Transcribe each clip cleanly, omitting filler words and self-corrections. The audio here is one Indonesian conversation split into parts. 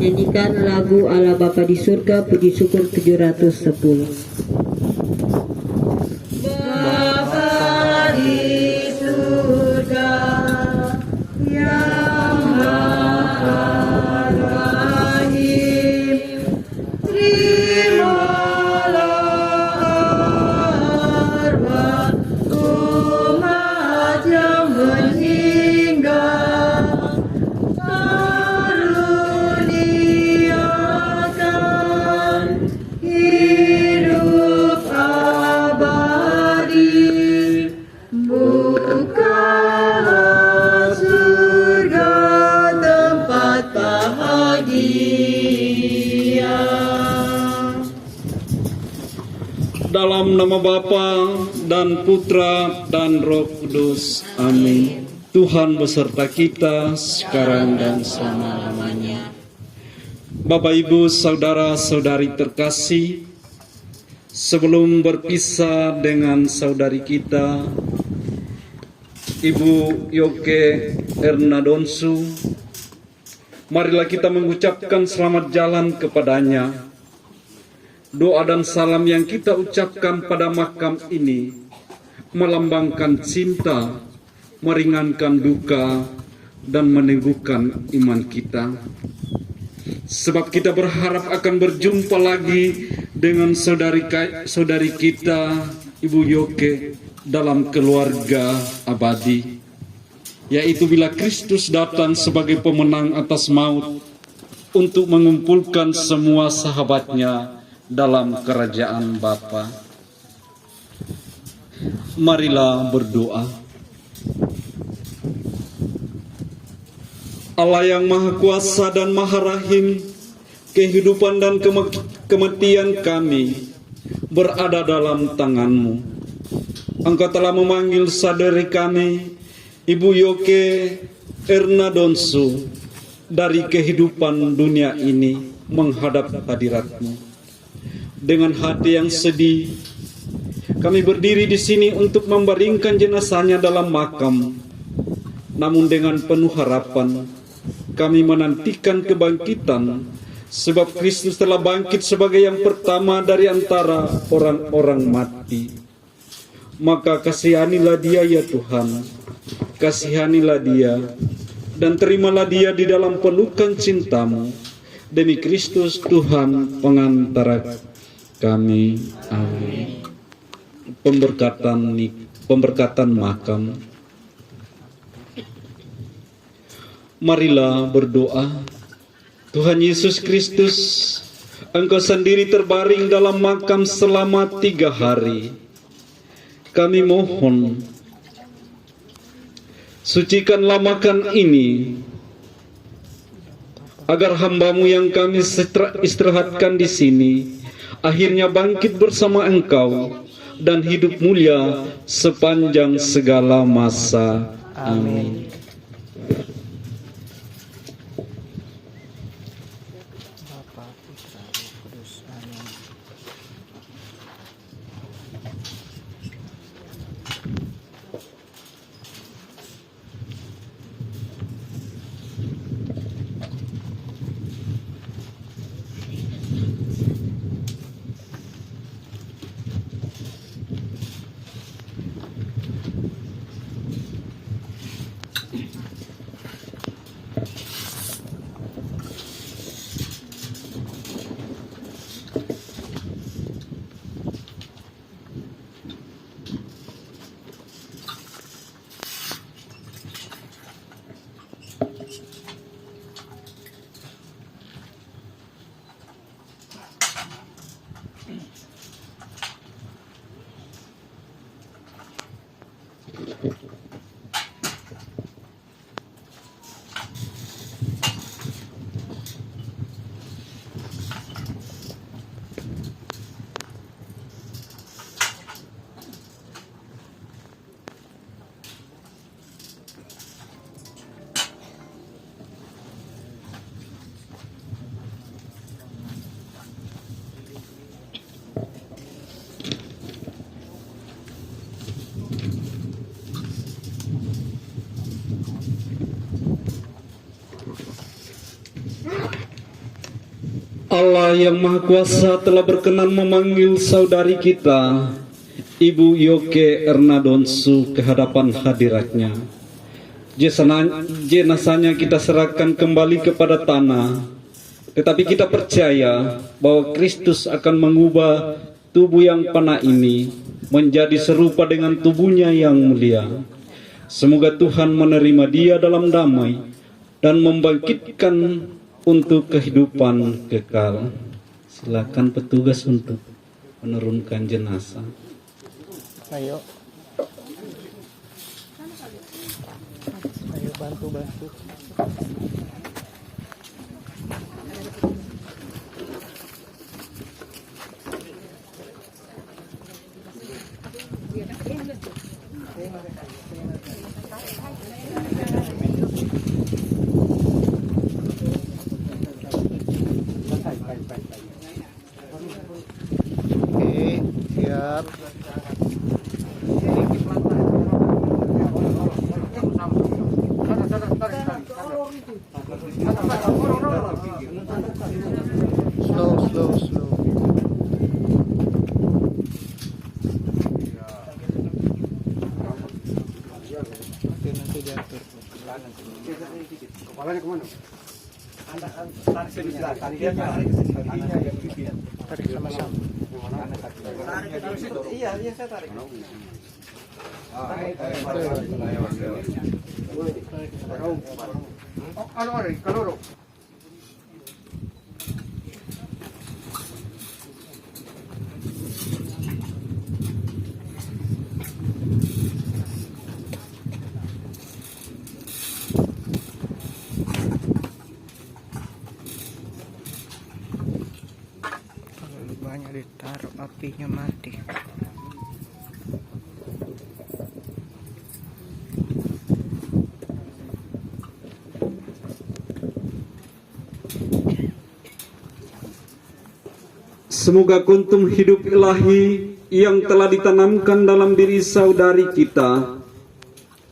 menyanyikan lagu Allah Bapa di surga, puji syukur 710. Bapa di surga yang maha rahim, terimalah arwah umat yang meninggal, karuniakan hidup abadi, bukalah surga tempat bahagia. Dalam nama Bapa dan Putra dan Roh Kudus. Amin. Tuhan beserta kita sekarang dan selama-lamanya. Bapak, Ibu, saudara-saudari terkasih, sebelum berpisah dengan saudari kita, Ibu Yoke Ernadonsu, marilah kita mengucapkan selamat jalan kepadanya. Doa dan salam yang kita ucapkan pada makam ini melambangkan cinta, meringankan duka, dan meneguhkan iman kita. Sebab kita berharap akan berjumpa lagi dengan saudari kita, Ibu Yoke, dalam keluarga abadi, yaitu bila Kristus datang sebagai pemenang atas maut untuk mengumpulkan semua sahabatnya dalam kerajaan Bapa. Marilah berdoa. Allah yang Maha Kuasa dan Maha Rahim, kehidupan dan kematian kami berada dalam tangan-Mu. Engkau telah memanggil saudari kami, Ibu Yoke Ernadonsu, dari kehidupan dunia ini menghadap hadirat-Mu. Dengan hati yang sedih, kami berdiri di sini untuk membaringkan jenazahnya dalam makam. Namun dengan penuh harapan, kami menantikan kebangkitan, sebab Kristus telah bangkit sebagai yang pertama dari antara orang-orang mati. Maka kasihanilah dia ya Tuhan, kasihanilah dia, dan terimalah dia di dalam pelukan cinta-Mu. Demi Kristus Tuhan pengantara kami. Amin. Pemberkatan makam. Marilah berdoa. Tuhan Yesus Kristus, Engkau sendiri terbaring dalam makam selama 3 hari. Kami mohon, sucikanlah makam ini, agar hamba-Mu yang kami istirahatkan di sini akhirnya bangkit bersama Engkau dan hidup mulia sepanjang segala masa. Amin. Allah yang Maha Kuasa telah berkenan memanggil saudari kita, Ibu Yoke Ernadonsu, ke hadapan hadiratnya. Jenazahnya kita serahkan kembali kepada tanah, tetapi kita percaya bahwa Kristus akan mengubah tubuh yang fana ini menjadi serupa dengan tubuhnya yang mulia. Semoga Tuhan menerima dia dalam damai dan membangkitkan untuk kehidupan kekal. Silakan petugas untuk menurunkan jenazah. Ayo. Ayo bantu. Oke, siap. Slow. Oke, nanti diatur. Kepalanya kemana? Tarik sama-sama. Iya, saya tarik. Kaloro. Kalau banyak ditaruh apinya mati. Semoga kuntum hidup ilahi yang telah ditanamkan dalam diri saudari kita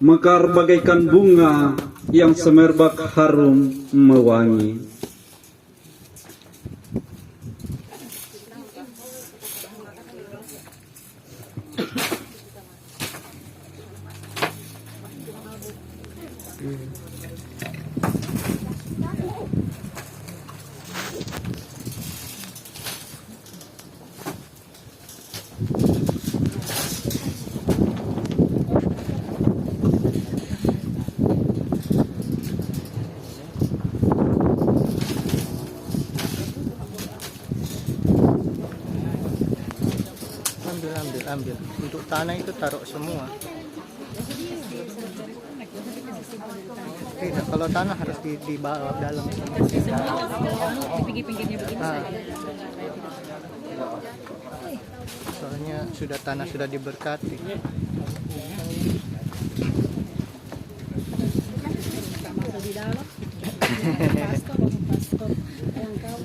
mekar bagaikan bunga yang semerbak harum mewangi. Ambil. Untuk tanah itu taruh semua. Tidak, kalau tanah harus di bawah dalam. Di pinggir-pinggirnya begini saja. Soalnya tanah sudah diberkati.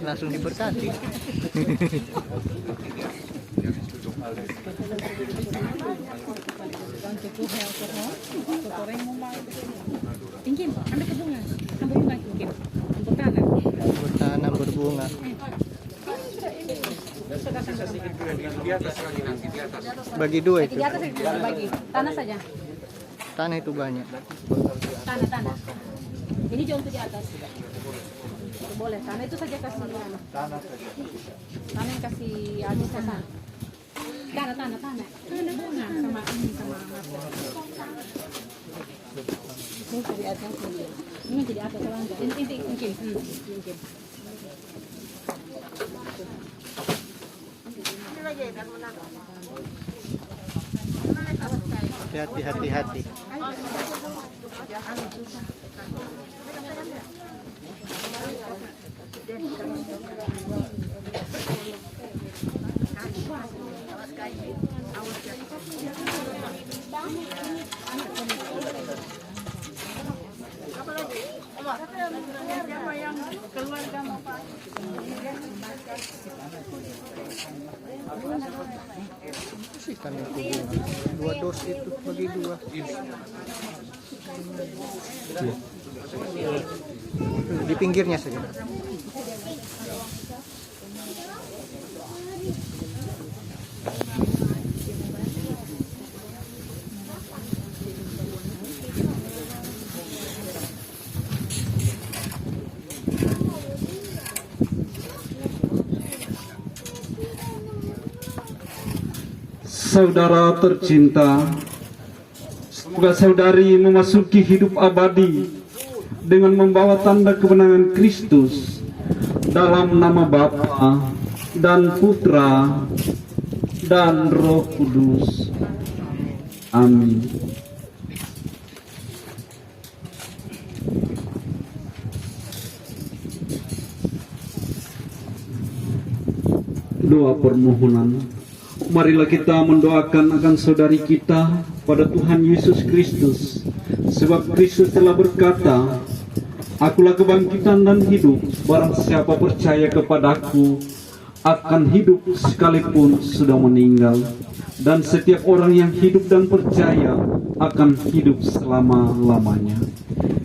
Langsung diberkati. Pinggir, ambil ke bunga. Ambil bunga pinggir. Untuk tanah. Untuk tanam berbunga. Bagi dua itu. Di atas saja bagi. Tanah saja. Tanah itu banyak. Tanah. Ini jauh untuk di atas. Boleh, tanah itu saja kasih. Tanah yang kasih habis ke sana. Tanah. Bunga sama ini sama. Ini di atas. Ini di atas kalau enggak. Ini mungkin. Hati-hati. Sisihkan itu bunga. 2 dos itu bagi 2. Di pinggirnya saja. Saudara tercinta, semoga saudari memasuki hidup abadi dengan membawa tanda kemenangan Kristus dalam nama Bapa dan Putra dan Roh Kudus. Amin. Doa permohonan. Marilah kita mendoakan akan saudari kita pada Tuhan Yesus Kristus, sebab Kristus telah berkata, "Akulah kebangkitan dan hidup, barang siapa percaya kepadaku akan hidup sekalipun sudah meninggal, dan setiap orang yang hidup dan percaya akan hidup selama-lamanya."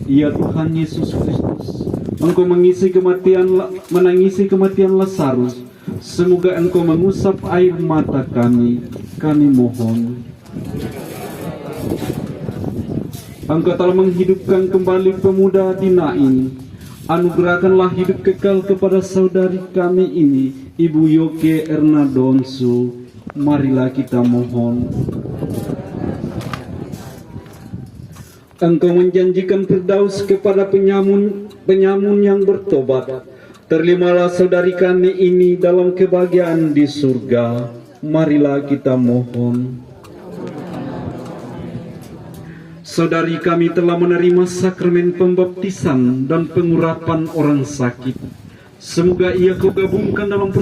Ya Tuhan Yesus Kristus, Engkau menangisi kematian Lazarus. Semoga Engkau mengusap air mata kami mohon. Engkau telah menghidupkan kembali pemuda di Nain. Anugerahkanlah hidup kekal kepada saudari kami ini, Ibu Yoke Erna Donsu. Marilah kita mohon. Engkau menjanjikan firdaus kepada penyamun yang bertobat. Terimalah saudari kami ini dalam kebahagiaan di surga. Marilah kita mohon. Saudari kami telah menerima sakramen pembaptisan dan pengurapan orang sakit. Semoga ia Kau gabungkan dalam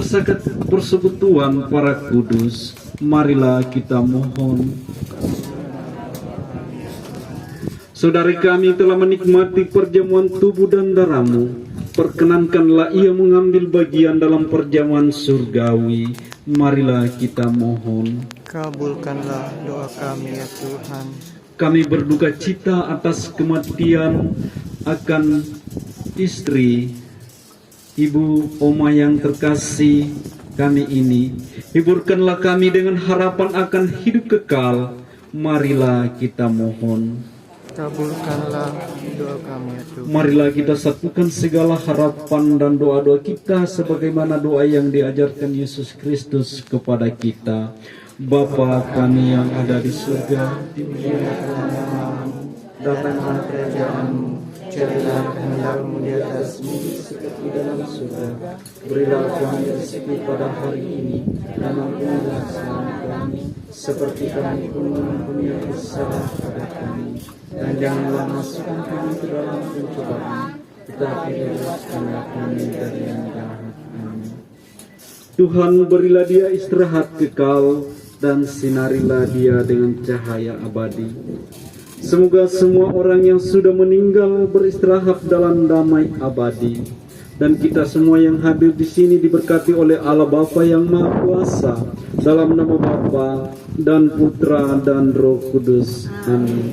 persekutuan para kudus. Marilah kita mohon. Saudari kami telah menikmati perjamuan tubuh dan darah-Mu. Perkenankanlah ia mengambil bagian dalam perjamuan surgawi. Marilah kita mohon. Kabulkanlah doa kami ya Tuhan. Kami berduka cita atas kematian akan istri Ibu Oma yang terkasih kami ini. Hiburkanlah kami dengan harapan akan hidup kekal. Marilah kita mohon. Kabulkanlah doa kami ya Tuhan. Marilah kita satukan segala harapan dan doa-doa kita sebagaimana doa yang diajarkan Yesus Kristus kepada kita. Bapa kami yang ada di surga, dimuliakanlah namamu, datanglah kerajaan-Mu, jadilah kehendak-Mu di atas bumi seperti dalam surga. Berilah kami rezeki pada hari ini, dan ampunilah kesalahan kami, seperti kami pun mengampuni yang bersalah pada kami. Dan janganlah masukkan kami ke dalam pencobaan, tetapi bebaskanlah kami dari yang jahat. Amin. Tuhan, berilah dia istirahat kekal, dan sinarilah dia dengan cahaya abadi. Semoga semua orang yang sudah meninggal beristirahat dalam damai abadi, dan kita semua yang hadir di sini diberkati oleh Allah Bapa yang Maha Kuasa, dalam nama Bapa dan Putra dan Roh Kudus. Amin.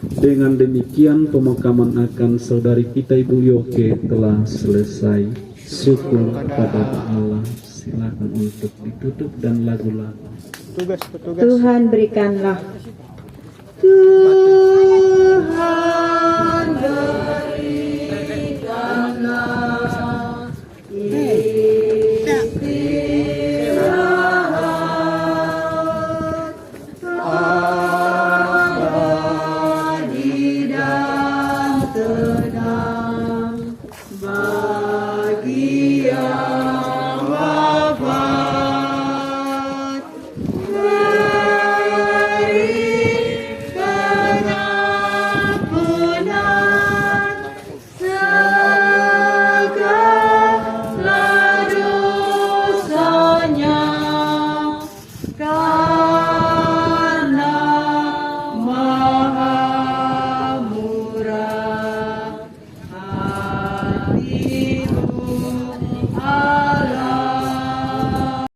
Dengan demikian pemakaman akan saudari kita Ibu Yoke telah selesai. Syukur kepada Allah. Silakan untuk ditutup dan lagu-lagu. Petugas. Tuhan berikanlah